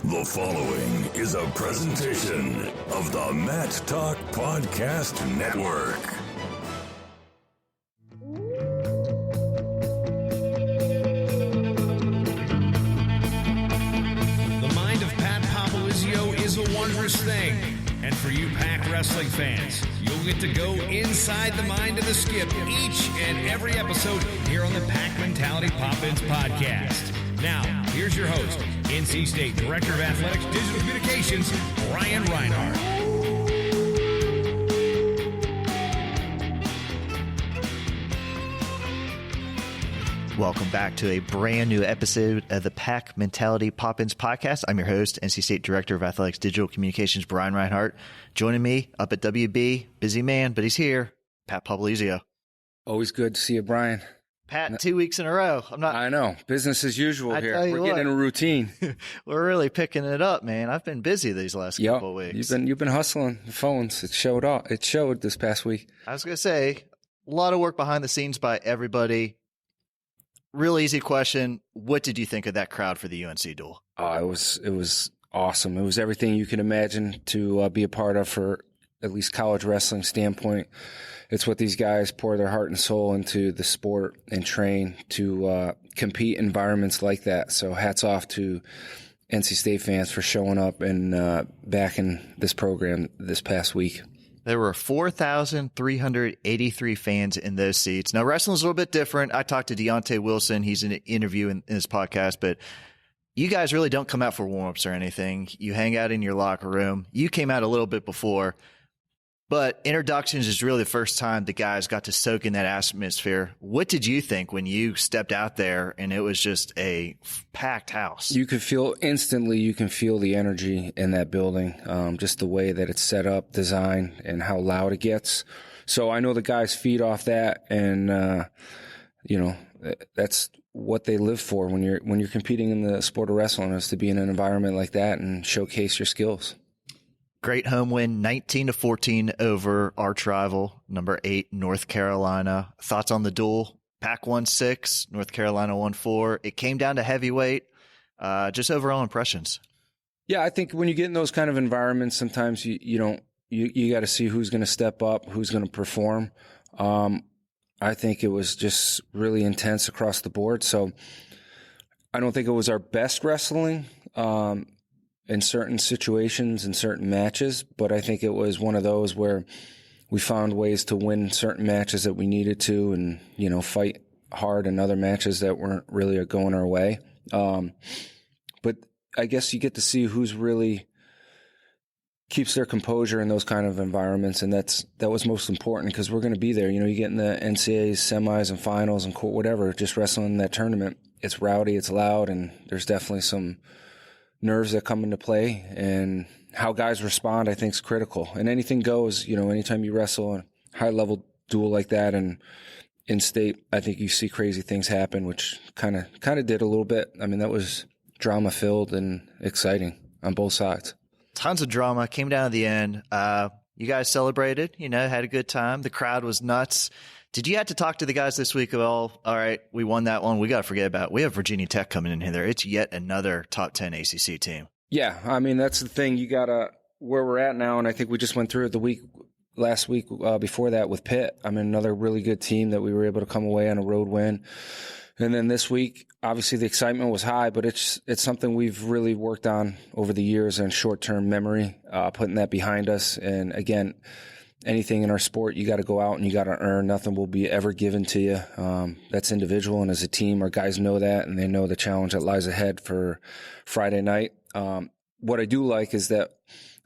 The following is a presentation of the Mat Talk Podcast Network. The mind of Pat Popolizio is a wondrous thing. And for you Pack wrestling fans, you'll get to go inside the mind of the Skip each and every episode here on the Pack Mentality Pop-Ins podcast. Now, here's your host, NC State Director of Athletics Digital Communications, Brian Reinhardt. Welcome back to a brand new episode of the Pack Mentality Pop-Ins podcast. I'm your host, NC State Director of Athletics Digital Communications, Brian Reinhardt. Joining me up at WB, busy man, but he's here, Pat Popolizio. Always good to see you, Brian. Pat, 2 weeks in a row. I know. Business as usual here. We're getting in a routine. We're really picking it up, man. I've been busy these last couple of weeks. You've been hustling the phones. It showed this past week. I was going to say, a lot of work behind the scenes by everybody. Real easy question. What did you think of that crowd for the UNC duel? It was awesome. It was everything you could imagine to be a part of for at least college wrestling standpoint. It's what these guys pour their heart and soul into the sport and train to compete in environments like that. So hats off to NC State fans for showing up and backing this program this past week. There were 4,383 fans in those seats. Now, wrestling's a little bit different. I talked to Deonte Wilson. He's in an interview in this podcast, but you guys really don't come out for warm-ups or anything. You hang out in your locker room. You came out a little bit before, but introductions is really the first time the guys got to soak in that atmosphere. What did you think when you stepped out there and it was just a packed house? You can feel the energy in that building, just the way that it's set up, design, and how loud it gets. So I know the guys feed off that, and that's what they live for when you're competing in the sport of wrestling, is to be in an environment like that and showcase your skills. Great home win, 19-14 over arch rival, number 8, North Carolina. Thoughts on the duel? Pack won 6, North Carolina won 4. It came down to heavyweight. Just overall impressions. Yeah, I think when you get in those kind of environments, sometimes you got to see who's going to step up, who's going to perform. I think it was just really intense across the board. So I don't think it was our best wrestling in certain situations, in certain matches, but I think it was one of those where we found ways to win certain matches that we needed to, and, fight hard in other matches that weren't really going our way. But I guess you get to see who's really keeps their composure in those kind of environments, and that was most important, because we're going to be there. You get in the NCAA's semis and finals and whatever, just wrestling in that tournament. It's rowdy, it's loud, and there's definitely some nerves that come into play, and how guys respond, I think, is critical. And anything goes. Anytime you wrestle a high level duel like that, and in state, I think you see crazy things happen, which kind of did a little bit. I mean, that was drama filled and exciting on both sides. Tons of drama came down at the end. You guys celebrated, had a good time. The crowd was nuts. Did you have to talk to the guys this week about, all right, we won that one, we got to forget about it. We have Virginia Tech coming in here. It's yet another top 10 ACC team. Yeah, I mean, that's the thing. You got to, where we're at now, and I think we just went through it last week before that with Pitt. I mean, another really good team that we were able to come away on a road win. And then this week, obviously the excitement was high, but it's something we've really worked on over the years and short-term memory, putting that behind us. And again, anything in our sport, you got to go out and you got to earn. Nothing will be ever given to you. That's individual. And as a team, our guys know that, and they know the challenge that lies ahead for Friday night. What I do like is that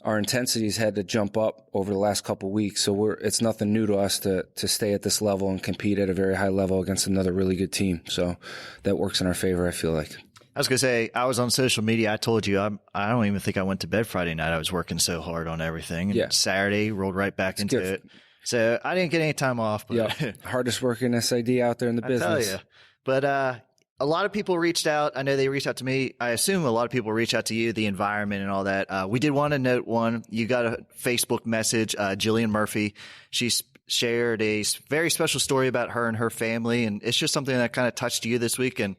our intensities had to jump up over the last couple of weeks. So it's nothing new to us to stay at this level and compete at a very high level against another really good team. So that works in our favor, I feel like. I was going to say, I was on social media. I told you, I don't even think I went to bed Friday night. I was working so hard on everything. And yeah. Saturday, rolled right back into it. So I didn't get any time off. But yeah. Hardest working SID out there in the business. I tell you. But a lot of people reached out. I know they reached out to me. I assume a lot of people reach out to you, the environment and all that. We did want to note one. You got a Facebook message, Jillian Murphy. She shared a very special story about her and her family. And it's just something that kind of touched you this week. And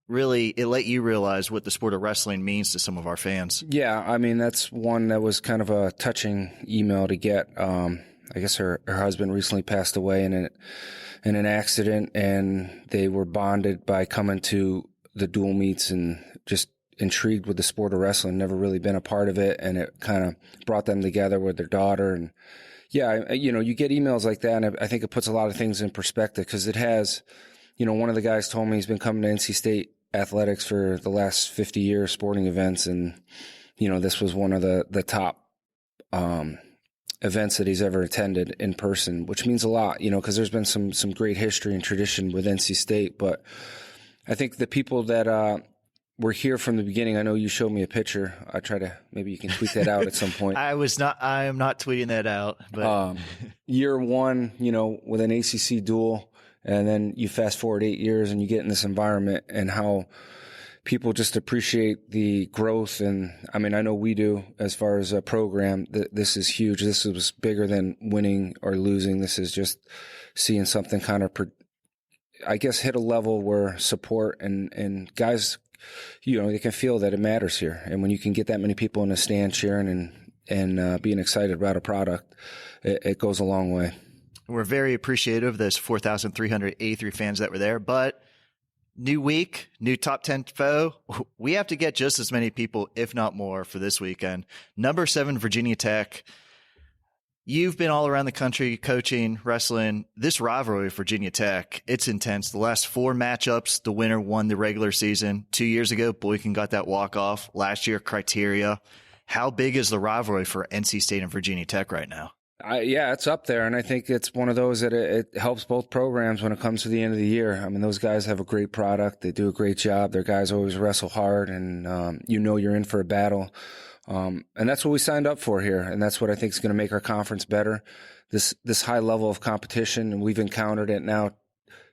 really, it let you realize what the sport of wrestling means to some of our fans. Yeah, I mean, that's one that was kind of a touching email to get. I guess her husband recently passed away in an accident, and they were bonded by coming to the dual meets and just intrigued with the sport of wrestling, never really been a part of it, and it kind of brought them together with their daughter. And yeah, you get emails like that, and I think it puts a lot of things in perspective, because it has, one of the guys told me he's been coming to NC State athletics for the last 50 years, sporting events, and this was one of the top events that he's ever attended in person, which means a lot, because there's been some great history and tradition with NC State. But I think the people that were here from the beginning, I know you showed me a picture. I try to, maybe you can tweet that out at some point. I am not tweeting that out. But year one, with an ACC duel, and then you fast forward 8 years and you get in this environment, and how people just appreciate the growth. And I mean, I know we do as far as a program. This is huge. This was bigger than winning or losing. This is just seeing something kind of, I guess, hit a level where support and guys, they can feel that it matters here. And when you can get that many people in a stand cheering and being excited about a product, it goes a long way. We're very appreciative of those 4,383 fans that were there, but new week, new top 10 foe. We have to get just as many people, if not more, for this weekend. Number 7, Virginia Tech. You've been all around the country coaching, wrestling. This rivalry with Virginia Tech, it's intense. The last 4 matchups, the winner won the regular season. 2 years ago, Boykin got that walk-off. Last year, Criteria. How big is the rivalry for NC State and Virginia Tech right now? Yeah, it's up there, and I think it's one of those that it helps both programs when it comes to the end of the year. I mean, those guys have a great product. They do a great job. Their guys always wrestle hard, and you're in for a battle. And that's what we signed up for here, and that's what I think is going to make our conference better. This high level of competition, and we've encountered it now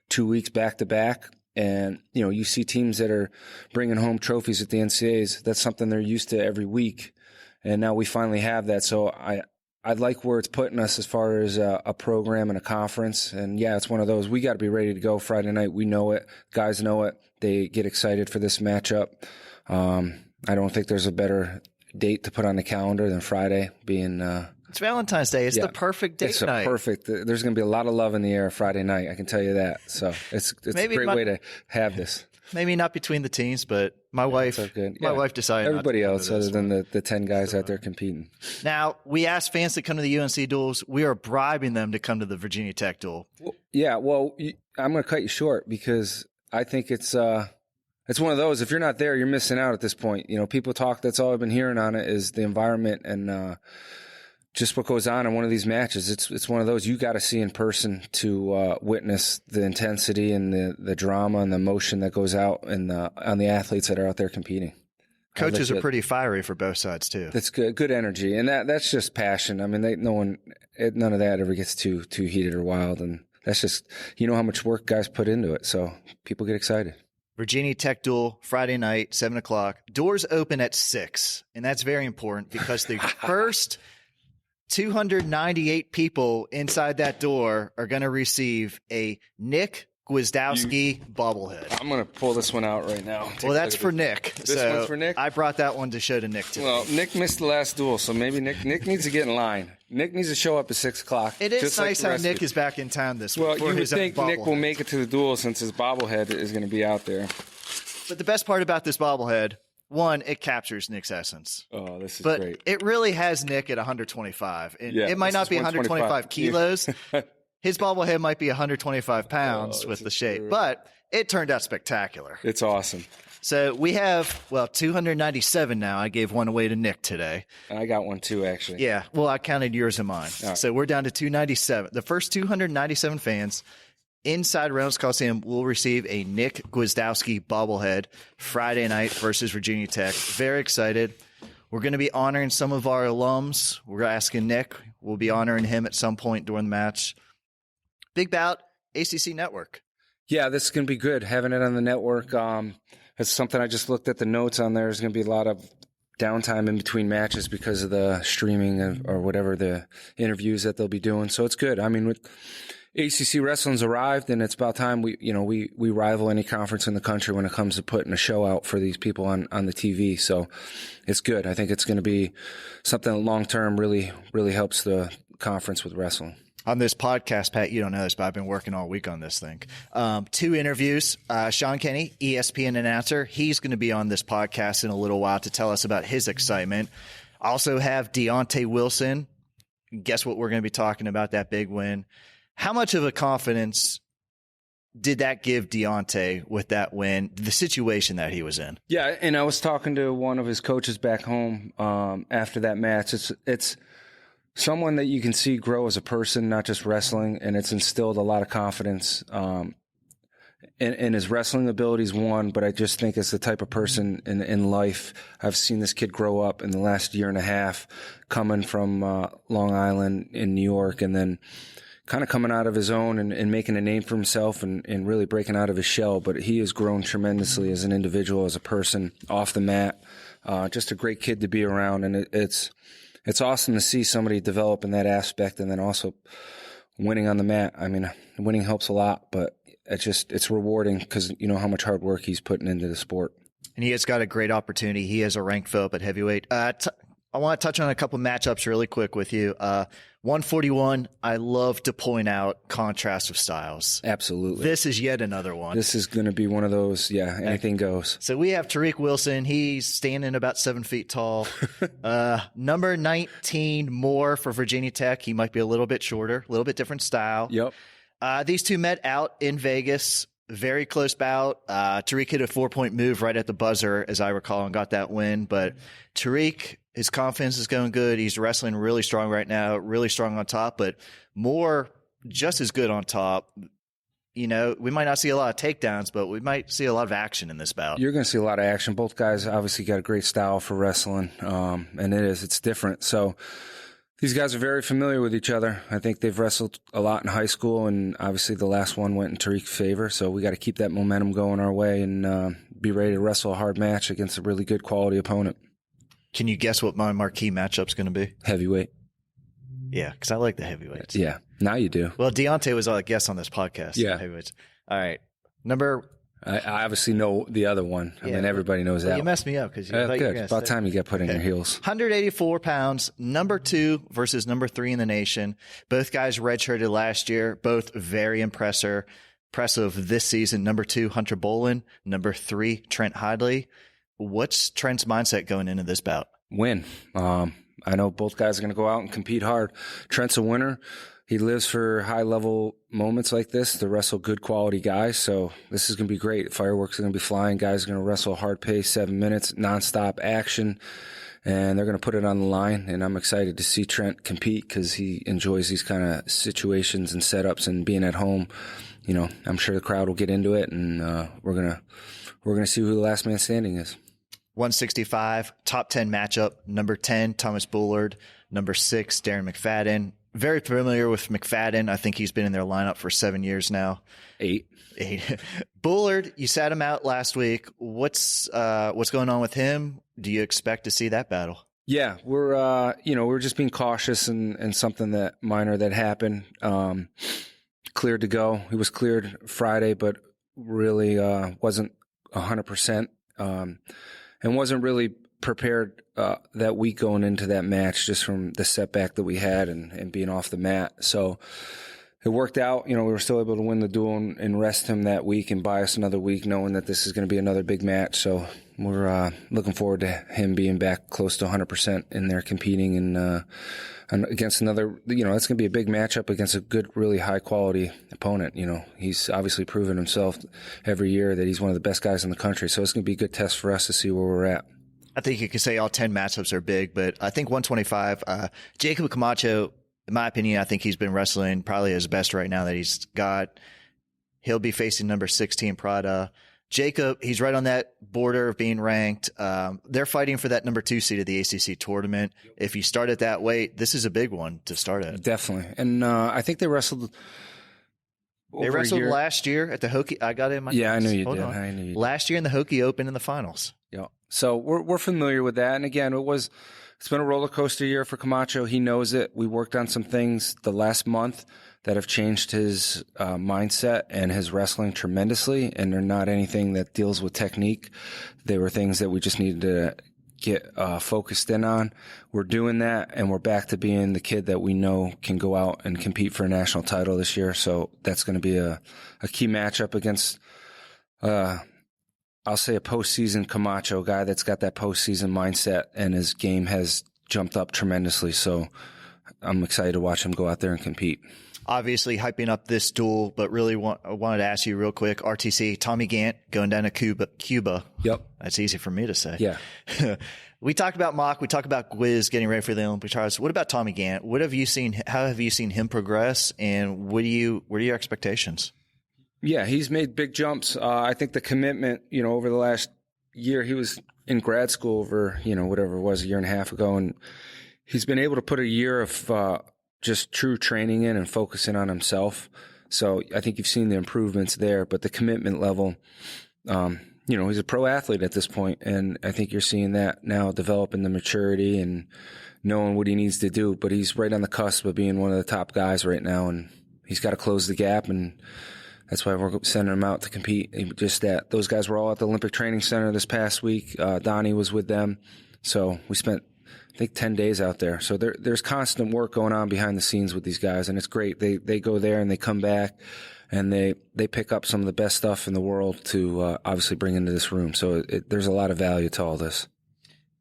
2 weeks back to back. And, you see teams that are bringing home trophies at the NCAAs. That's something they're used to every week, and now we finally have that. So I like where it's putting us as far as a program and a conference. And, yeah, it's one of those. We got to be ready to go Friday night. We know it. Guys know it. They get excited for this matchup. I don't think there's a better date to put on the calendar than Friday being it's Valentine's Day. It's the perfect date night. It's perfect. There's going to be a lot of love in the air Friday night. I can tell you that. So it's a great way to have this. Maybe not between the teams, but my wife decided. Everybody not to else, other than the 10 guys out there competing. Now, we asked fans to come to the UNC duels. We are bribing them to come to the Virginia Tech duel. Well, I'm going to cut you short, because I think it's one of those. If you're not there, you're missing out at this point. People talk. That's all I've been hearing on it is the environment and just what goes on in one of these matches. It's one of those you got to see in person to witness the intensity and the drama and the emotion that goes out on the athletes that are out there competing. Coaches are pretty fiery for both sides too. That's good energy, and that's just passion. I mean, none of that ever gets too heated or wild, and that's just how much work guys put into it. So people get excited. Virginia Tech duel, Friday night, 7:00. Doors open at 6, and that's very important because the first 298 people inside that door are going to receive a Nick Gwizdowski bobblehead. I'm going to pull this one out right now. Well, that's for Nick. This one's for Nick? I brought that one to show to Nick, too. Well, Nick missed the last duel, so maybe Nick needs to get in line. Nick needs to show up at 6 o'clock. It is nice how Nick is back in town this week. Well, you would think Nick will make it to the duel since his bobblehead is going to be out there. But the best part about this bobblehead, one, it captures Nick's essence. Oh, this is But great. it really has Nick at 125. It might not be 125 kilos. His bobblehead might be 125 pounds with the shape, but it turned out spectacular. It's awesome. So we have, 297 now. I gave one away to Nick today. I got one too, actually. Yeah. Well, I counted yours and mine. Right. So we're down to 297. The first 297 fans inside Reynolds Coliseum will receive a Nick Gwizdowski bobblehead Friday night versus Virginia Tech. Very excited. We're going to be honoring some of our alums. We're asking Nick. We'll be honoring him at some point during the match. Big bout, ACC Network. Yeah, this is going to be good. Having it on the network. It's something I just looked at the notes on there. There's going to be a lot of downtime in between matches because of the streaming or whatever the interviews that they'll be doing. So it's good. I mean, ACC wrestling's arrived, and it's about time we rival any conference in the country when it comes to putting a show out for these people on the TV. So it's good. I think it's going to be something that long term really helps the conference with wrestling. On this podcast, Pat, you don't know this, but I've been working all week on this thing. 2 interviews. Shawn Kenney, ESPN announcer, he's going to be on this podcast in a little while to tell us about his excitement. Also have Deonte Wilson. Guess what we're going to be talking about, that big win. How much of a confidence did that give Deonte with that win, the situation that he was in? Yeah, and I was talking to one of his coaches back home after that match. It's someone that you can see grow as a person, not just wrestling, and it's instilled a lot of confidence in his wrestling abilities, one, but I just think as the type of person in life, I've seen this kid grow up in the last year and a half, coming from Long Island in New York, and then kind of coming out of his own and making a name for himself and really breaking out of his shell. But he has grown tremendously as an individual, as a person, off the mat. Just a great kid to be around, and it's awesome to see somebody develop in that aspect, and then also winning on the mat. I mean, winning helps a lot, but it's rewarding because you know how much hard work he's putting into the sport. And he has got a great opportunity. He has a ranked foe up at heavyweight. I want to touch on a couple matchups really quick with you. 141, I love to point out contrast of styles. Absolutely. This is yet another one. This is going to be one of those, anything goes. So we have Tariq Wilson. He's standing about 7 feet tall. Number 19, Moore for Virginia Tech. He might be a little bit shorter, a little bit different style. Yep. These two met out in Vegas. Very close bout. Tariq hit a 4-point move right at the buzzer, as I recall, and got that win. But Tariq, his confidence is going good. He's wrestling really strong right now, really strong on top, but Moore just as good on top. You know, we might not see a lot of takedowns, but we might see a lot of action in this bout. You're going to see a lot of action. Both guys obviously got a great style for wrestling, and it's different. So these guys are very familiar with each other. I think they've wrestled a lot in high school, and obviously the last one went in Tariq's favor. So we got to keep that momentum going our way and be ready to wrestle a hard match against a really good quality opponent. Can you guess what my marquee matchup's going to be? Heavyweight. Yeah, because I like the heavyweights. Yeah, now you do. Well, Deonte was a guest on this podcast. Yeah. Heavyweights. All right. I obviously know the other one. I mean, everybody knows that. You messed me up because you good. About time you got put in your heels. 184 pounds, number 2 versus number 3 in the nation. Both guys redshirted last year. Both very impressive this season. Number 2, Hunter Bolin. Number 3, Trent Hidley. What's Trent's mindset going into this bout? Win. I know both guys are going to go out and compete hard. Trent's a winner. He lives for high-level moments like this to wrestle good quality guys. So this is going to be great. Fireworks are going to be flying. Guys are going to wrestle hard pace, 7 minutes, nonstop action, and they're going to put it on the line. And I'm excited to see Trent compete because he enjoys these kind of situations and setups and being at home. You know, I'm sure the crowd will get into it, and we're gonna see who the last man standing is. 165, top 10 matchup. Number 10, Thomas Bullard. Number 6, Darren McFadden. Very familiar with McFadden. I think he's been in their lineup for 7 years now. 8. Bullard, you sat him out last week. What's going on with him? Do you expect to see that battle? Yeah, we're just being cautious and something that minor that happened. Cleared to go. He was cleared Friday, but really wasn't 100%. And wasn't really prepared that week going into that match, just from the setback that we had and being off the mat. So it worked out. You know, we were still able to win the duel and rest him that week and buy us another week, knowing that this is going to be another big match. So we're looking forward to him being back close to 100% in there competing and against another, that's going to be a big matchup against a good, really high quality opponent. You know, he's obviously proven himself every year that he's one of the best guys in the country. So it's going to be a good test for us to see where we're at. I think you could say all 10 matchups are big, but I think 125, Jacob Camacho, in my opinion, I think he's been wrestling probably his best right now that he's got. He'll be facing number 16 Prada. Jacob, he's right on that border of being ranked. They're fighting for that number 2 seed of the ACC tournament. If you start at that weight, this is a big one to start at. Definitely. And I think they wrestled last year at the Hokie. I got it in my Yeah, notes. I knew you Hold did. on. I knew you did. Last year in the Hokie Open in the finals. Yeah. So we're familiar with that. And again, it's been a roller coaster year for Camacho. He knows it. We worked on some things the last month that have changed his mindset and his wrestling tremendously, and they're not anything that deals with technique. They were things that we just needed to get focused in on. We're doing that, and we're back to being the kid that we know can go out and compete for a national title this year. So that's going to be a key matchup against, I'll say, a postseason Camacho guy that's got that postseason mindset, and his game has jumped up tremendously. So I'm excited to watch him go out there and compete. Obviously hyping up this duel, but really I wanted to ask you real quick, RTC, Tommy Gant going down to Cuba. Yep. That's easy for me to say. Yeah. We talked about Mock. We talked about Gwiz getting ready for the Olympic trials. What about Tommy Gant? What have you seen? How have you seen him progress? And what are your expectations? Yeah, he's made big jumps. I think the commitment, over the last year, he was in grad school over, whatever it was, a year and a half ago. And he's been able to put a year of just true training in and focusing on himself. So I think you've seen the improvements there, but the commitment level, he's a pro athlete at this point, and I think you're seeing that now develop in the maturity and knowing what he needs to do. But he's right on the cusp of being one of the top guys right now, and he's got to close the gap, and that's why we're sending him out to compete. Just that those guys were all at the Olympic Training Center this past week. Donnie was with them, so we spent, I think, 10 days out there. So there's constant work going on behind the scenes with these guys, and it's great. They go there and they come back, and they pick up some of the best stuff in the world to obviously bring into this room. So there's a lot of value to all this.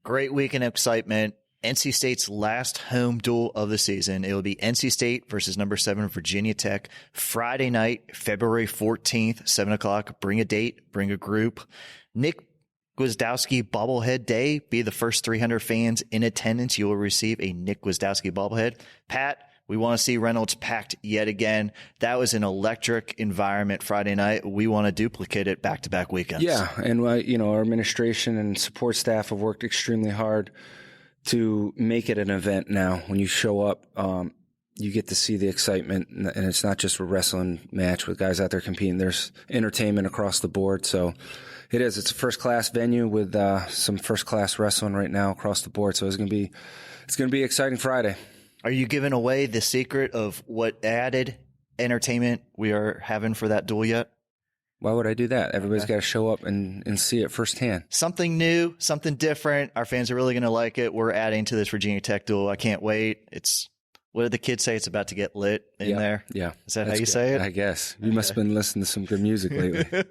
Great week in excitement. NC State's last home duel of the season. It will be NC State versus number 7 Virginia Tech, Friday night, February 14th, 7 o'clock. Bring a date, bring a group. Nick Gwiazdowski bobblehead day. Be the first 300 fans in attendance. You will receive a Nick Gwiazdowski bobblehead. Pat, we want to see Reynolds packed yet again. That was an electric environment Friday night. We want to duplicate it back-to-back weekends. Yeah, and our administration and support staff have worked extremely hard to make it an event now. When you show up, you get to see the excitement, and it's not just a wrestling match with guys out there competing. There's entertainment across the board. So it's a first-class venue with some first-class wrestling right now across the board. So it's going to be exciting Friday. Are you giving away the secret of what added entertainment we are having for that duel yet? Why would I do that? Everybody's got to show up and see it firsthand. Something new, something different. Our fans are really going to like it. We're adding to this Virginia Tech duel. I can't wait. What did the kids say? It's about to get lit in there. Yeah. Is that how you say it? I guess. You must have been listening to some good music lately.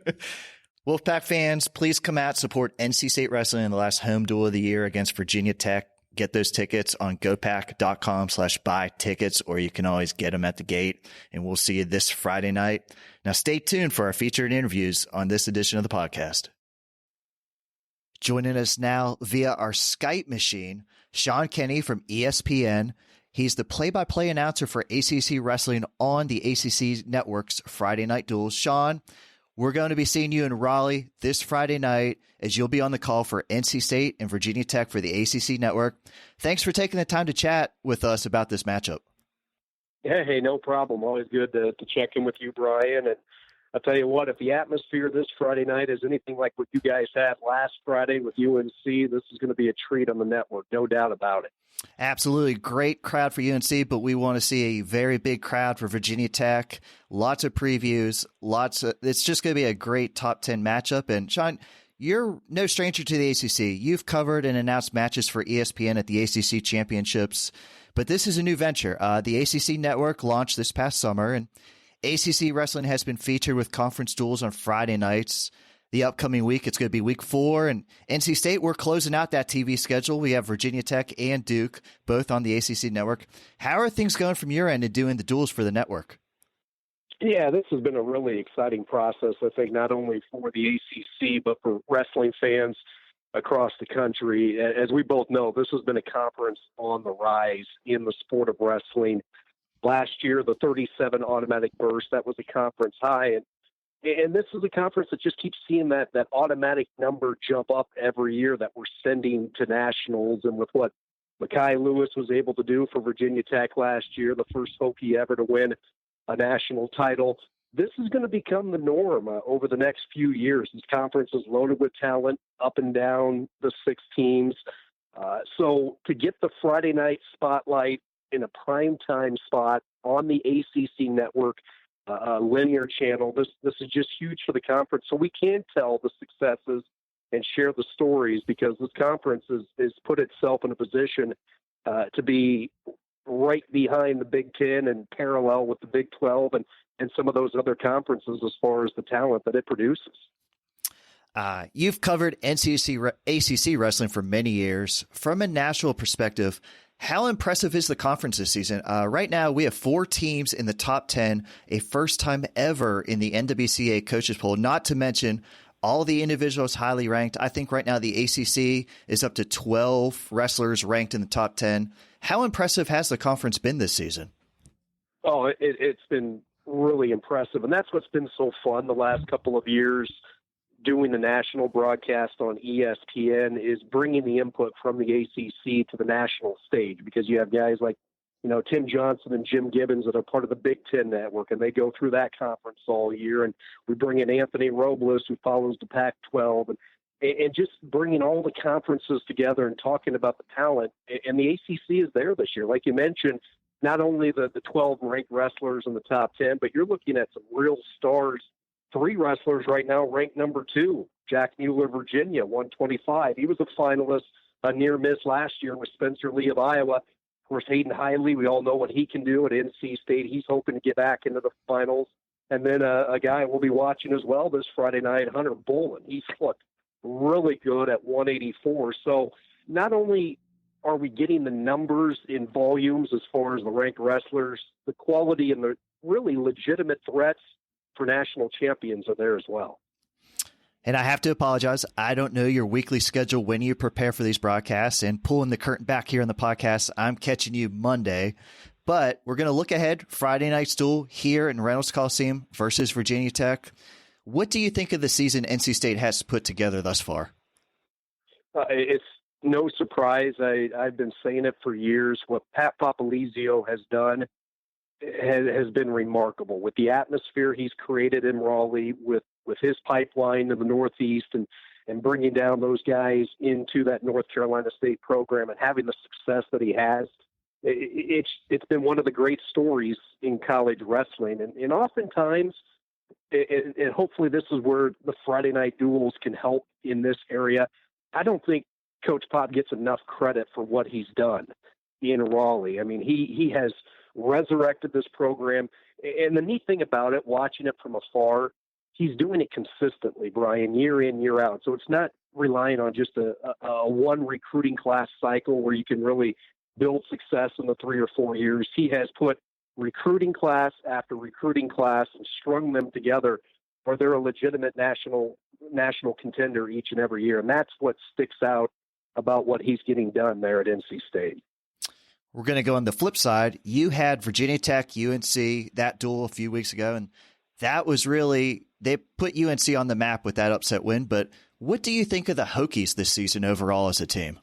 Wolfpack fans, please come out, support NC State Wrestling in the last home duel of the year against Virginia Tech. Get those tickets on gopack.com/buy tickets, or you can always get them at the gate. And we'll see you this Friday night. Now stay tuned for our featured interviews on this edition of the podcast. Joining us now via our Skype machine, Shawn Kenney from ESPN. He's the play-by-play announcer for ACC Wrestling on the ACC Network's Friday Night Duels. Shawn, we're going to be seeing you in Raleigh this Friday night as you'll be on the call for NC State and Virginia Tech for the ACC Network. Thanks for taking the time to chat with us about this matchup. Yeah, hey, no problem. Always good to check in with you, Brian. And I'll tell you what, if the atmosphere this Friday night is anything like what you guys had last Friday with UNC, this is going to be a treat on the network, no doubt about it. Absolutely. Great crowd for UNC, but we want to see a very big crowd for Virginia Tech. Lots of previews. It's just going to be a great top 10 matchup. And Shawn, you're no stranger to the ACC. You've covered and announced matches for ESPN at the ACC Championships, but this is a new venture. The ACC Network launched this past summer, and ACC Wrestling has been featured with conference duels on Friday nights. The upcoming week, it's going to be week 4. And NC State, we're closing out that TV schedule. We have Virginia Tech and Duke, both on the ACC Network. How are things going from your end in doing the duels for the network? Yeah, this has been a really exciting process, I think, not only for the ACC, but for wrestling fans across the country. As we both know, this has been a conference on the rise in the sport of wrestling. Last year, the 37 automatic burst, that was a conference high. And this is a conference that just keeps seeing that automatic number jump up every year that we're sending to nationals. And with what Mekhi Lewis was able to do for Virginia Tech last year, the first Hokie ever to win a national title, this is going to become the norm over the next few years. This conference is loaded with talent up and down the 6 teams. So to get the Friday night spotlight in a primetime spot on the ACC Network, linear channel. This is just huge for the conference. So we can tell the successes and share the stories, because this conference is put itself in a position to be right behind the Big Ten and parallel with the Big 12 and some of those other conferences as far as the talent that it produces. You've covered ACC wrestling for many years. From a national perspective, how impressive is the conference this season? Right now, we have 4 teams in the top 10, a first time ever in the NWCA coaches poll, not to mention all the individuals highly ranked. I think right now the ACC is up to 12 wrestlers ranked in the top 10. How impressive has the conference been this season? Oh, it's been really impressive. And that's what's been so fun the last couple of years doing the national broadcast on ESPN, is bringing the input from the ACC to the national stage, because you have guys like, Tim Johnson and Jim Gibbons that are part of the Big Ten Network, and they go through that conference all year. And we bring in Anthony Robles, who follows the Pac-12, and just bringing all the conferences together and talking about the talent. And the ACC is there this year. Like you mentioned, not only the 12 ranked wrestlers in the top 10, but you're looking at some real stars. 3 wrestlers right now ranked number 2. Jack Mueller, Virginia, 125. He was a finalist, a near miss last year with Spencer Lee of Iowa. Of course, Hayden Hiley, we all know what he can do at NC State. He's hoping to get back into the finals. And then a guy we'll be watching as well this Friday night, Hunter Bolin. He's looked really good at 184. So not only are we getting the numbers in volumes as far as the ranked wrestlers, the quality and the really legitimate threats for national champions are there as well. And I have to apologize. I don't know your weekly schedule when you prepare for these broadcasts, and pulling the curtain back here on the podcast, I'm catching you Monday. But we're going to look ahead. Friday night's duel here in Reynolds Coliseum versus Virginia Tech. What do you think of the season NC State has put together thus far? It's no surprise. I've been saying it for years. What Pat Popolizio has done has been remarkable, with the atmosphere he's created in Raleigh, with his pipeline in the Northeast, and bringing down those guys into that North Carolina State program and having the success that he has. It's been one of the great stories in college wrestling. And oftentimes, and hopefully this is where the Friday night duels can help in this area, I don't think Coach Pop gets enough credit for what he's done in Raleigh. I mean, he has resurrected this program. And the neat thing about it, watching it from afar, he's doing it consistently, Brian, year in, year out. So it's not relying on just a one recruiting class cycle where you can really build success in the 3 or 4 years. He has put recruiting class after recruiting class and strung them together where they're a legitimate national contender each and every year. And that's what sticks out about what he's getting done there at NC State. We're going to go on the flip side. You had Virginia Tech, UNC, that duel a few weeks ago, and that was really, they put UNC on the map with that upset win. But what do you think of the Hokies this season overall as a team?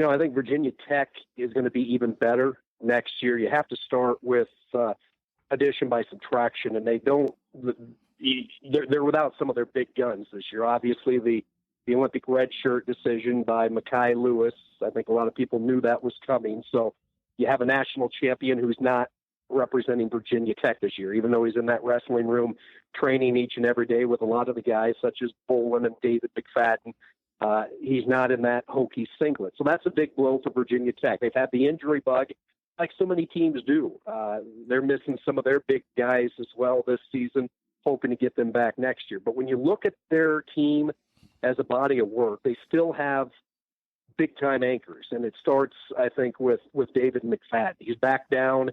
I think Virginia Tech is going to be even better next year. You have to start with addition by subtraction, and they're without some of their big guns this year. Obviously, the Olympic red shirt decision by Mekhi Lewis, I think a lot of people knew that was coming. So you have a national champion who's not representing Virginia Tech this year, even though he's in that wrestling room training each and every day with a lot of the guys such as Bolin and David McFadden. He's not in that Hokie singlet. So that's a big blow for Virginia Tech. They've had the injury bug like so many teams do. They're missing some of their big guys as well this season, hoping to get them back next year. But when you look at their team as a body of work, they still have big-time anchors. And it starts, I think, with David McFadden. He's back down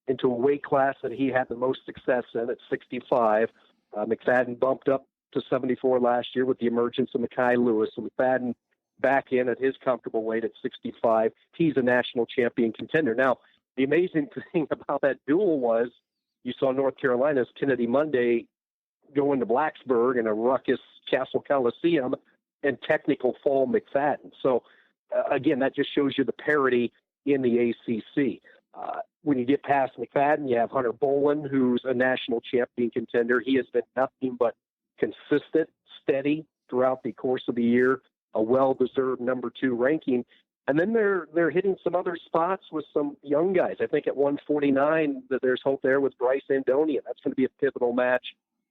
into a weight class that he had the most success in at 65. McFadden bumped up to 74 last year with the emergence of Mekhi Lewis. So McFadden back in at his comfortable weight at 65. He's a national champion contender. Now, the amazing thing about that duel was you saw North Carolina's Kennedy Monday go into Blacksburg in a ruckus Castle Coliseum and technical fall McFadden. So, again, that just shows you the parity in the ACC. When you get past McFadden, you have Hunter Bolin, who's a national champion contender. He has been nothing but consistent, steady throughout the course of the year, a well-deserved number 2 ranking. And then they're hitting some other spots with some young guys. I think at 149 that there's hope there with Bryce Andonian. That's going to be a pivotal match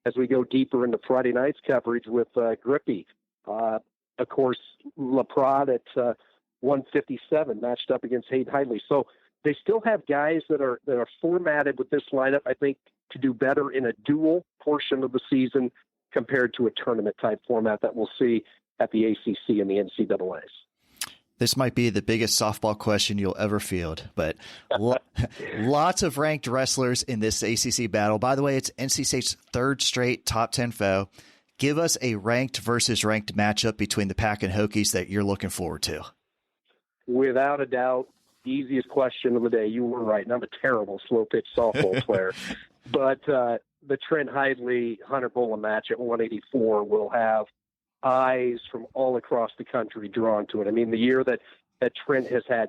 as we go deeper into Friday night's coverage with Grippy. Of course, LaPrade at 157 matched up against Hayden Hidley. So they still have guys that are formatted with this lineup, I think, to do better in a dual portion of the season compared to a tournament-type format that we'll see at the ACC and the NCAAs. This might be the biggest softball question you'll ever field, but lots of ranked wrestlers in this ACC battle. By the way, it's NC State's third straight top 10 foe. Give us a ranked versus ranked matchup between the Pack and Hokies that you're looking forward to. Without a doubt, easiest question of the day. You were right, and I'm a terrible slow-pitch softball player. But the Trent Hidley-Hunter Bola match at 184 will have eyes from all across the country drawn to it. I mean, the year that Trent has had,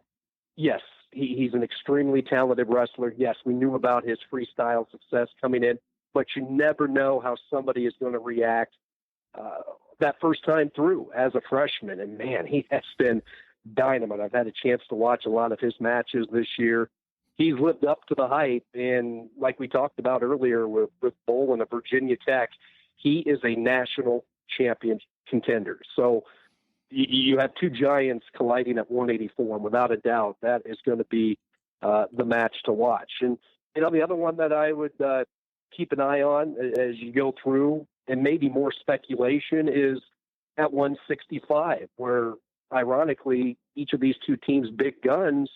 yes, he's an extremely talented wrestler. Yes, we knew about his freestyle success coming in, but you never know how somebody is going to react that first time through as a freshman. And, man, he has been dynamite. I've had a chance to watch a lot of his matches this year. He's lived up to the hype, and like we talked about earlier with Bolin of Virginia Tech, he is a national champion contender. So you have two giants colliding at 184, and without a doubt, that is going to be the match to watch. And, the other one that I would keep an eye on as you go through, and maybe more speculation, is at 165, where, ironically, each of these two teams' big guns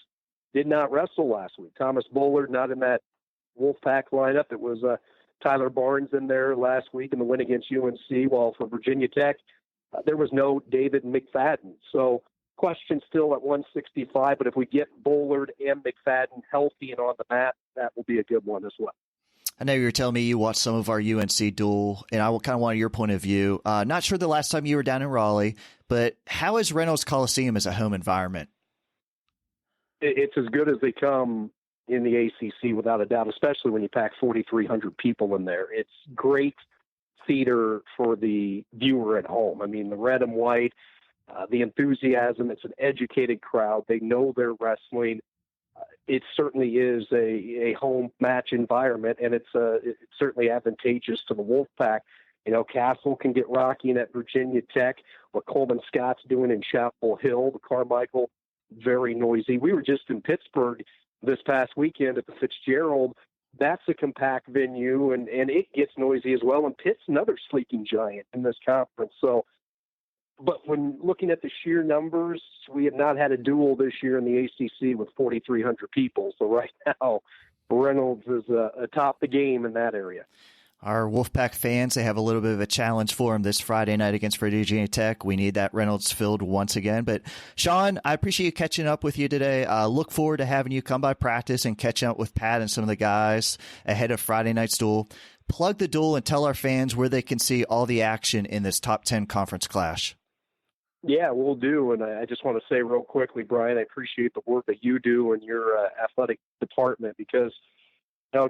did not wrestle last week. Thomas Bullard not in that Wolfpack lineup. It was Tyler Barnes in there last week in the win against UNC, while for Virginia Tech, there was no David McFadden. So question still at 165, but if we get Bullard and McFadden healthy and on the mat, that will be a good one as well. I know you were telling me you watched some of our UNC duel, and I kind of want your point of view. Not sure the last time you were down in Raleigh, but how is Reynolds Coliseum as a home environment? It's as good as they come in the ACC, without a doubt, especially when you pack 4,300 people in there. It's great theater for the viewer at home. I mean, the red and white, the enthusiasm, it's an educated crowd. They know they're wrestling. It certainly is a home match environment, and it's certainly advantageous to the Wolfpack. Castle can get rocking at Virginia Tech. What Coleman Scott's doing in Chapel Hill, the Carmichael, very noisy. We were just in Pittsburgh this past weekend at the Fitzgerald. That's a compact venue, and it gets noisy as well. And Pitt's another sleeping giant in this conference. So, but when looking at the sheer numbers, we have not had a duel this year in the ACC with 4,300 people. So right now, Reynolds is atop the game in that area. Our Wolfpack fans, they have a little bit of a challenge for them this Friday night against Virginia Tech. We need that Reynolds filled once again. But, Shawn, I appreciate you catching up with you today. Look forward to having you come by practice and catching up with Pat and some of the guys ahead of Friday night's duel. Plug the duel and tell our fans where they can see all the action in this top 10 conference clash. Yeah, we'll do. And I just want to say real quickly, Brian, I appreciate the work that you do in your athletic department, because,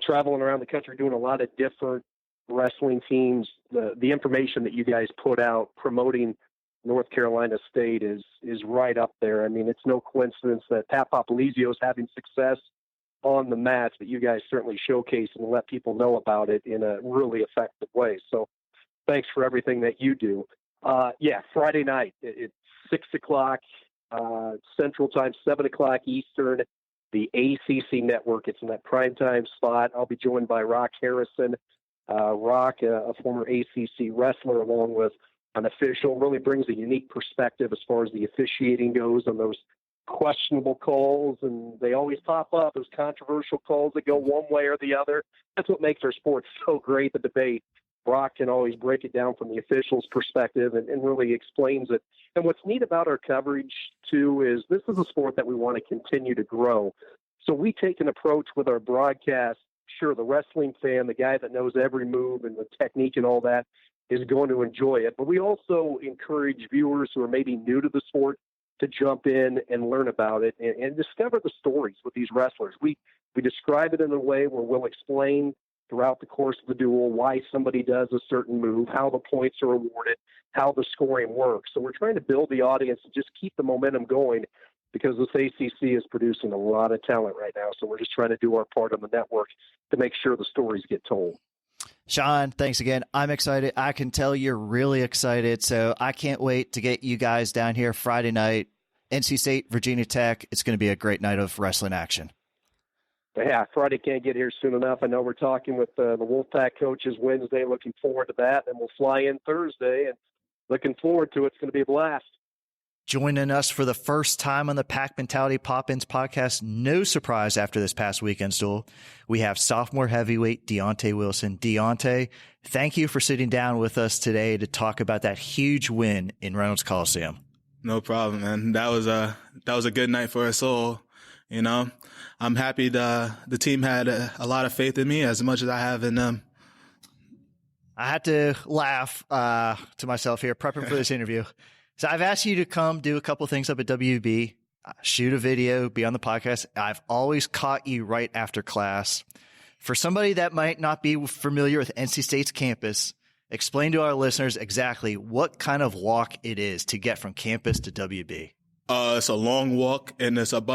traveling around the country doing a lot of different wrestling teams, the information that you guys put out promoting North Carolina State is right up there. I mean, it's no coincidence that Pat Popolizio is having success on the mats, but you guys certainly showcase and let people know about it in a really effective way. So thanks for everything that you do. Friday night, it's 6 o'clock Central Time, 7 o'clock Eastern, the ACC Network. It's in that primetime slot. I'll be joined by Rock Harrison. Rock, a former ACC wrestler, along with an official, really brings a unique perspective as far as the officiating goes on those questionable calls, and they always pop up as controversial calls that go one way or the other. That's what makes our sport so great, the debate. Rock can always break it down from the official's perspective and really explains it. And what's neat about our coverage, too, is this is a sport that we want to continue to grow. So we take an approach with our broadcast. Sure, the wrestling fan, the guy that knows every move and the technique and all that, is going to enjoy it. But we also encourage viewers who are maybe new to the sport to jump in and learn about it and discover the stories with these wrestlers. We describe it in a way where we'll explain throughout the course of the duel why somebody does a certain move, how the points are awarded, how the scoring works. So we're trying to build the audience and just keep the momentum going because this ACC is producing a lot of talent right now. So we're just trying to do our part on the network to make sure the stories get told. Shawn, thanks again. I'm excited. I can tell you're really excited. So I can't wait to get you guys down here Friday night, NC State, Virginia Tech. It's going to be a great night of wrestling action. Yeah, Friday can't get here soon enough. I know we're talking with the Wolfpack coaches Wednesday. Looking forward to that. And we'll fly in Thursday and looking forward to it. It's going to be a blast. Joining us for the first time on the Pack Mentality Pop-Ins podcast, no surprise after this past weekend's duel, we have sophomore heavyweight Deonte Wilson. Deonte, thank you for sitting down with us today to talk about that huge win in Reynolds Coliseum. No problem, man. That was a good night for us all. You know, I'm happy the team had a lot of faith in me as much as I have in them. I had to laugh to myself here prepping for this interview. So I've asked you to come do a couple things up at WB, shoot a video, be on the podcast. I've always caught you right after class. For somebody that might not be familiar with NC State's campus, explain to our listeners exactly what kind of walk it is to get from campus to WB. It's a long walk and it's up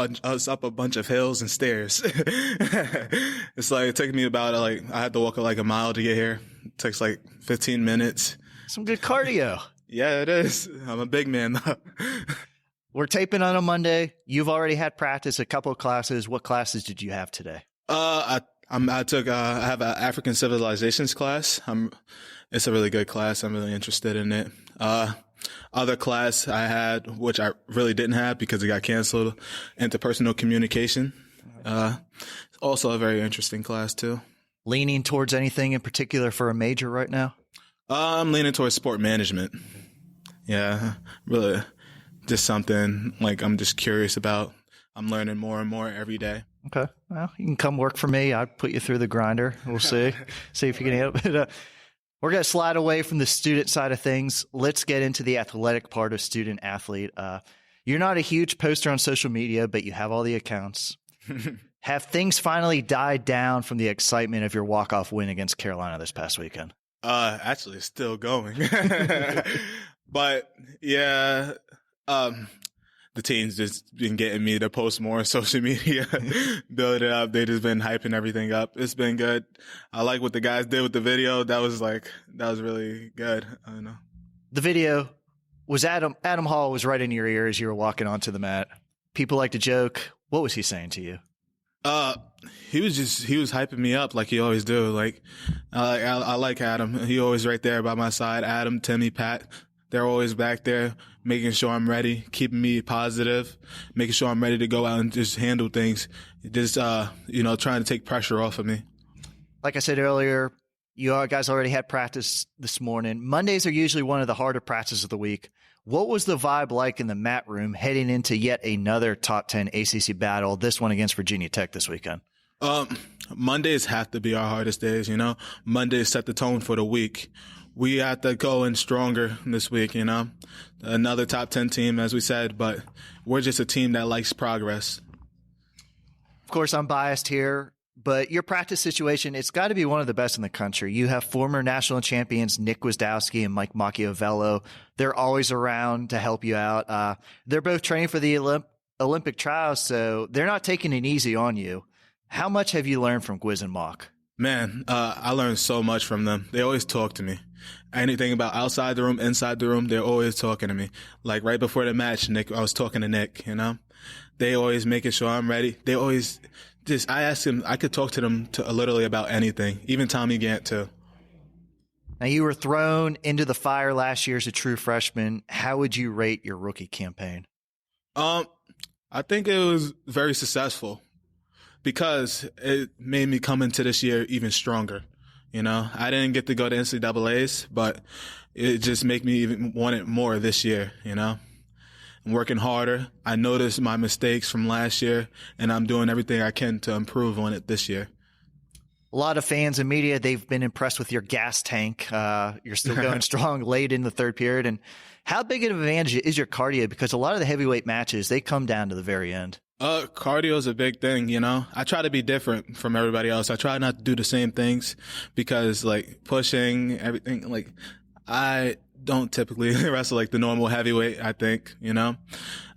a bunch of hills and stairs. It's like, it took me about I had to walk like a mile to get here. It takes like 15 minutes. Some good cardio. Yeah, it is. I'm a big man though. We're taping on a Monday. You've already had practice, a couple of classes. What classes did you have today? I have an African civilizations class. It's a really good class. I'm really interested in it. Other class I had, which I really didn't have because it got canceled, interpersonal communication. Also a very interesting class too. Leaning towards anything in particular for a major right now? I'm leaning towards sport management. Yeah, really just something like I'm just curious about. I'm learning more and more every day. Okay. Well, you can come work for me. I'll put you through the grinder. We'll see if you can help it. We're going to slide away from the student side of things. Let's get into the athletic part of student athlete. You're not a huge poster on social media, but you have all the accounts. Have things finally died down from the excitement of your walk-off win against Carolina this past weekend? Actually, it's still going. But yeah, the team's just been getting me to post more on social media, build it up. They just been hyping everything up. It's been good. I like what the guys did with the video. That was really good. I don't know. The video was Adam Hall was right in your ear as you were walking onto the mat. People like to joke. What was he saying to you? He was hyping me up like he always do. Like, I like Adam. He always right there by my side. Adam, Timmy, Pat, they're always back there making sure I'm ready, keeping me positive, making sure I'm ready to go out and just handle things. Just, trying to take pressure off of me. Like I said earlier, you guys already had practice this morning. Mondays are usually one of the harder practices of the week. What was the vibe like in the mat room heading into yet another top 10 ACC battle, this one against Virginia Tech this weekend? Mondays have to be our hardest days, you know. Mondays set the tone for the week. We have to go in stronger this week, you know. Another top 10 team, as we said, but we're just a team that likes progress. Of course, I'm biased here, but your practice situation, it's got to be one of the best in the country. You have former national champions Nick Wisdowski and Mike Machiavello. They're always around to help you out. They're both training for the Olympic trials, so they're not taking it easy on you. How much have you learned from Gwiz and Mock? Man, I learned so much from them. They always talk to me. Anything about outside the room, inside the room, they're always talking to me. Like right before the match, I was talking to Nick, you know. They always making sure I'm ready. They always I asked him, I could talk to them literally about anything, even Tommy Gant too. Now, you were thrown into the fire last year as a true freshman. How would you rate your rookie campaign? I think it was very successful because it made me come into this year even stronger. You know, I didn't get to go to NCAAs, but it just made me even want it more this year, you know. I'm working harder. I noticed my mistakes from last year, and I'm doing everything I can to improve on it this year. A lot of fans and media, they've been impressed with your gas tank. You're still going strong late in the third period. And how big of an advantage is your cardio? Because a lot of the heavyweight matches, they come down to the very end. Cardio is a big thing, you know. I try to be different from everybody else. I try not to do the same things because, like, pushing, everything, like, I don't typically wrestle like the normal heavyweight, I think, you know?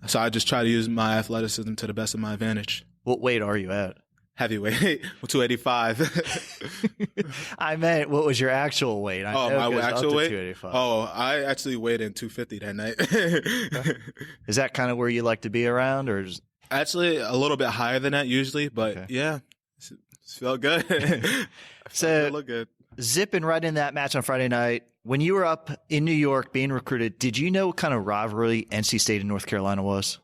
So I just try to use my athleticism to the best of my advantage. What weight are you at? Heavyweight, 285. I meant, what was your actual weight? My actual weight? 285. I actually weighed in 250 that night. Is that kind of where you like to be around, or actually a little bit higher than that usually, but yeah, it felt good. So look good. Zipping right in that match on Friday night, when you were up in New York being recruited, did you know what kind of rivalry NC State and North Carolina was?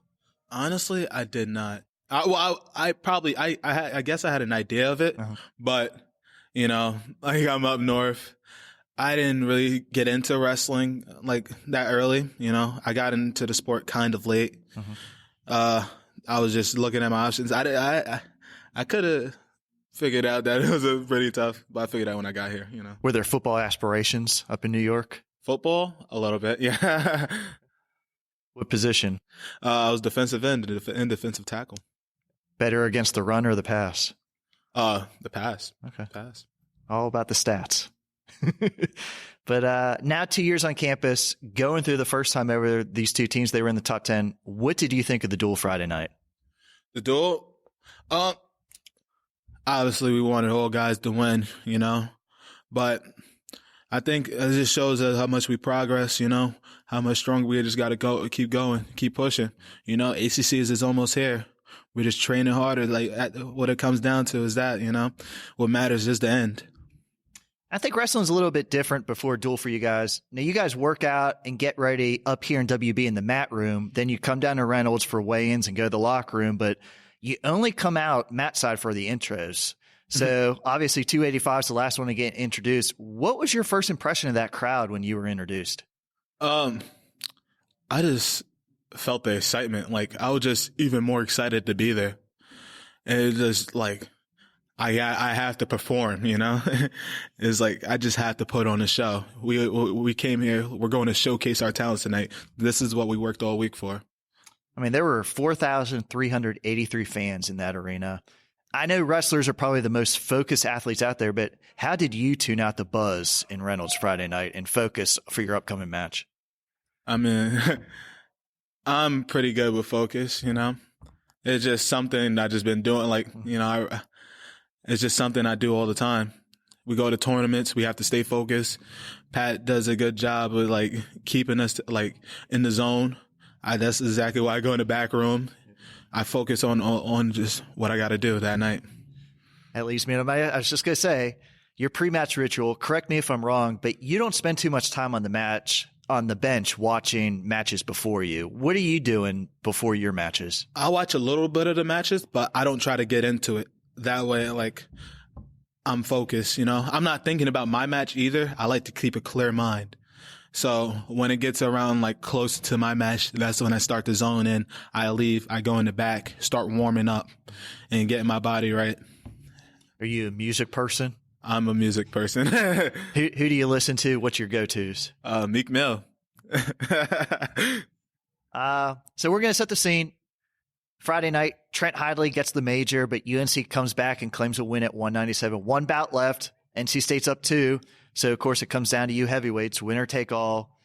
Honestly, I did not. I guess I had an idea of it, but you know, like I'm up north. I didn't really get into wrestling like that early. You know, I got into the sport kind of late. I was just looking at my options. I could have figured out that it was pretty tough, but I figured out when I got here. You know, were there football aspirations up in New York? Football, a little bit, yeah. What position? I was defensive end and defensive tackle. Better against the run or the pass? The pass. Okay. Pass. All about the stats. But now 2 years on campus, going through the first time ever, these two teams, they were in the top 10. What did you think of the duel Friday night? The duel? Obviously we wanted all guys to win, you know, but I think it just shows us how much we progress, you know, how much stronger we just got to keep going, keep pushing. You know, ACC is almost here. We're just training harder. Like what it comes down to is that, you know, what matters is the end. I think wrestling's a little bit different before duel for you guys. Now, you guys work out and get ready up here in WB in the mat room. Then you come down to Reynolds for weigh-ins and go to the locker room. But you only come out mat side for the intros. So obviously 285 is the last one to get introduced. What was your first impression of that crowd when you were introduced? I just felt the excitement. Like I was just even more excited to be there. And it's just like, I have to perform, you know? It's like, I just have to put on a show. We came here, we're going to showcase our talents tonight. This is what we worked all week for. I mean, there were 4,383 fans in that arena. I know wrestlers are probably the most focused athletes out there, but how did you tune out the buzz in Reynolds Friday night and focus for your upcoming match? I mean, I'm pretty good with focus, you know? It's just something I've just been doing. Like, you know, it's just something I do all the time. We go to tournaments. We have to stay focused. Pat does a good job of like keeping us like in the zone. That's exactly why I go in the back room. I focus on just what I got to do that night. At least, man, I was just going to say, your pre-match ritual, correct me if I'm wrong, but you don't spend too much time on the bench watching matches before you. What are you doing before your matches? I watch a little bit of the matches, but I don't try to get into it. That way, like, I'm focused, you know? I'm not thinking about my match either. I like to keep a clear mind. So when it gets around like close to my match, that's when I start to zone in. I leave, I go in the back, start warming up and getting my body right. Are you a music person? I'm a music person. Who do you listen to? What's your go-tos? Meek Mill. So we're going to set the scene. Friday night, Trent Hidley gets the major, but UNC comes back and claims a win at 197. One bout left. NC State's up 2. So, of course, it comes down to you heavyweights, winner take all.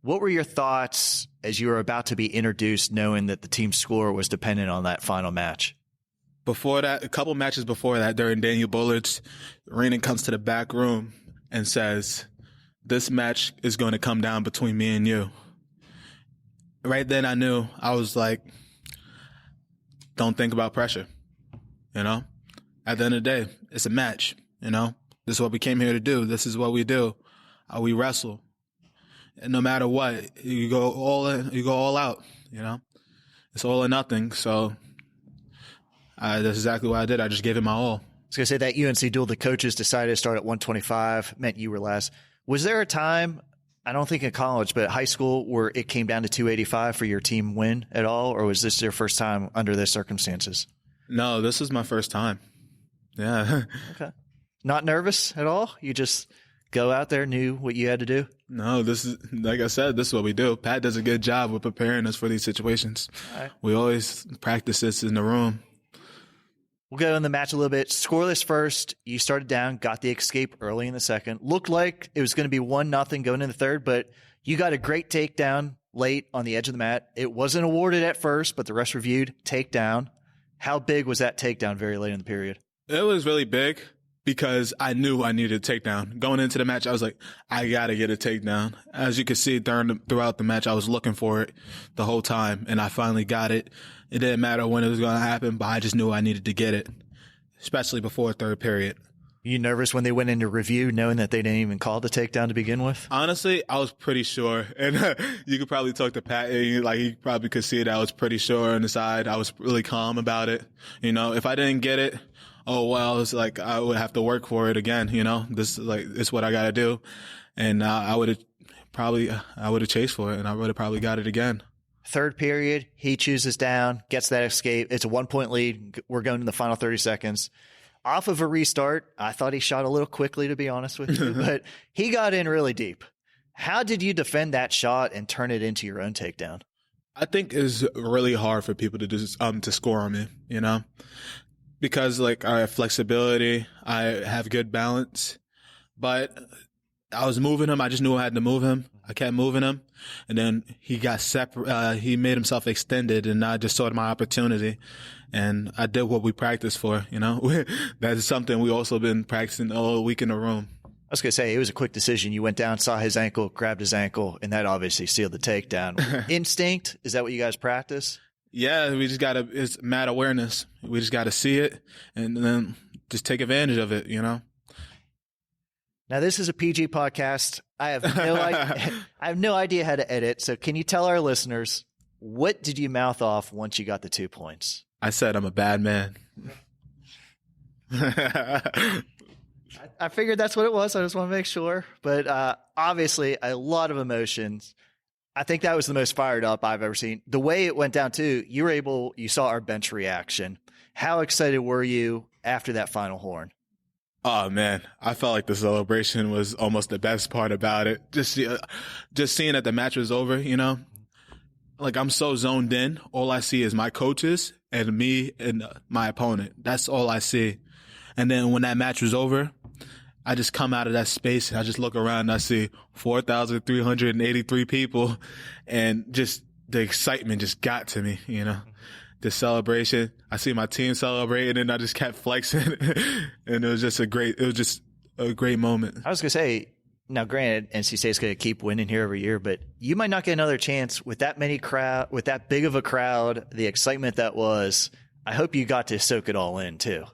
What were your thoughts as you were about to be introduced, knowing that the team score was dependent on that final match? Before that, a couple matches before that, during Daniel Bullard's, Reynolds comes to the back room and says, this match is going to come down between me and you. Right then I knew. I was like, don't think about pressure, you know? At the end of the day, it's a match, you know? This is what we came here to do. This is what we do. We wrestle. And no matter what, you go all in, you go all out, you know? It's all or nothing. So that's exactly what I did. I just gave it my all. I was going to say that UNC duel, the coaches decided to start at 125, meant you were last. Was there a time, I don't think in college, but high school, where it came down to 285 for your team win at all? Or was this your first time under these circumstances? No, this is my first time. Yeah. Okay. Not nervous at all? You just go out there, knew what you had to do? No, this is, like I said, this is what we do. Pat does a good job with preparing us for these situations. All right. We always practice this in the room. We'll go in the match a little bit. Scoreless first. You started down, got the escape early in the second. Looked like it was going to be 1-0 going in the third, but You got a great takedown late on the edge of the mat. It wasn't awarded at first, but the rest reviewed takedown. How big was that takedown very late in the period? It was really big because I knew I needed a takedown. Going into the match, I was like, I got to get a takedown. As you can see throughout the match, I was looking for it the whole time, and I finally got it. It didn't matter when it was going to happen, but I just knew I needed to get it, especially before third period. You nervous when they went into review knowing that they didn't even call the takedown to begin with? Honestly, I was pretty sure. And you could probably talk to Pat. He probably could see that I was pretty sure on the side. I was really calm about it. If I didn't get it, oh, well, it's like I would have to work for it again. This it's what I got to do. And I would have chased for it, and I would have probably got it again. Third period, he chooses down, gets that escape. It's a 1-point lead. We're going to the final 30 seconds. Off of a restart, I thought he shot a little quickly, to be honest with you, but he got in really deep. How did you defend that shot and turn it into your own takedown? I think it's really hard for people to score on me, because I have flexibility, I have good balance, but I was moving him. I just knew I had to move him. I kept moving him, and then he got separate. He made himself extended, and I just saw my opportunity, and I did what we practiced for. That is something we also been practicing all week in the room. I was going to say, it was a quick decision. You went down, saw his ankle, grabbed his ankle, and that obviously sealed the takedown. Instinct, is that what you guys practice? Yeah, it's mad awareness. We just got to see it and then just take advantage of it, Now, this is a PG podcast. I have no idea how to edit. So can you tell our listeners, what did you mouth off once you got the 2 points? I said I'm a bad man. I figured that's what it was. I just want to make sure. But obviously, a lot of emotions. I think that was the most fired up I've ever seen. The way it went down, too, you saw our bench reaction. How excited were you after that final horn? Oh, man, I felt like the celebration was almost the best part about it. Just seeing that the match was over, I'm so zoned in. All I see is my coaches and me and my opponent. That's all I see. And then when that match was over, I just come out of that space and I just look around and I see 4,383 people, and just the excitement just got to me, The celebration, I see my team celebrating, and I just kept flexing, and it was just a great moment. I was gonna say, now granted, NC State's gonna keep winning here every year, but you might not get another chance with that with that big of a crowd, the excitement that was. I hope you got to soak it all in too.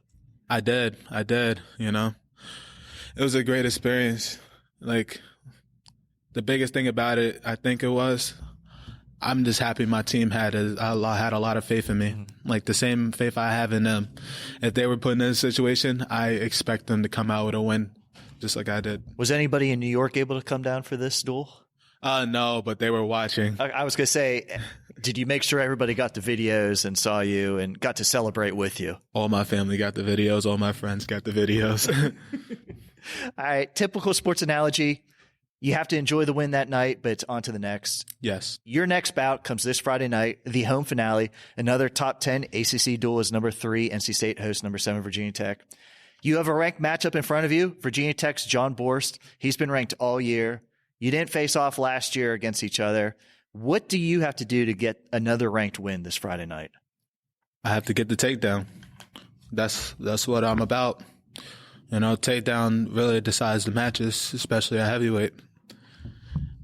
I did. It was a great experience. The biggest thing about it, I think I'm just happy my team had a lot of faith in me, the same faith I have in them. If they were put in this situation, I expect them to come out with a win, just like I did. Was anybody in New York able to come down for this duel? No, but they were watching. I was going to say, did you make sure everybody got the videos and saw you and got to celebrate with you? All my family got the videos. All my friends got the videos. All right, typical sports analogy. You have to enjoy the win that night, but it's on to the next. Yes. Your next bout comes this Friday night, the home finale. Another top 10 ACC duel is number 3, NC State hosts number 7, Virginia Tech. You have a ranked matchup in front of you. Virginia Tech's John Borst. He's been ranked all year. You didn't face off last year against each other. What do you have to do to get another ranked win this Friday night? I have to get the takedown. That's what I'm about. Takedown really decides the matches, especially at heavyweight.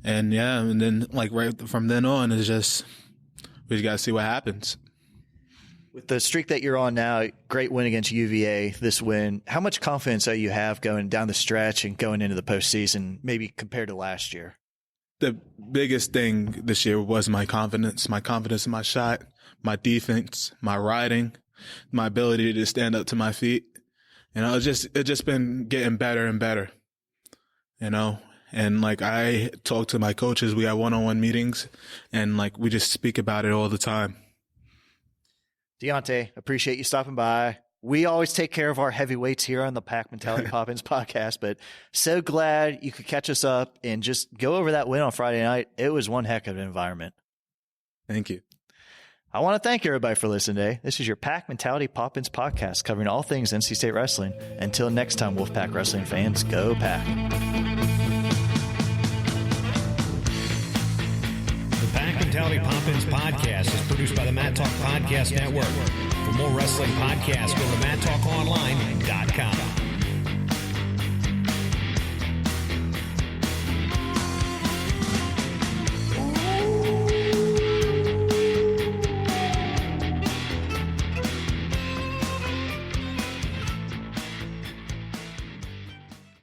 And then right from then on, it's just we just got to see what happens. With the streak that you're on now, great win against UVA, this win, how much confidence do you have going down the stretch and going into the postseason, maybe compared to last year? The biggest thing this year was my confidence in my shot, my defense, my riding, my ability to stand up to my feet. It just been getting better and better, and I talk to my coaches. We have one-on-one meetings, and we just speak about it all the time. Deonte, appreciate you stopping by. We always take care of our heavyweights here on the Pack Mentality Poppins podcast, but so glad you could catch us up and just go over that win on Friday night. It was one heck of an environment. Thank you. I want to thank everybody for listening today. This is your Pack Mentality Poppins podcast covering all things NC State wrestling. Until next time, Wolfpack wrestling fans, go Pack. Fatality Pop-Ins podcast is produced by the Matt Talk Podcast Network. For more wrestling podcasts, go to MattTalkOnline.com.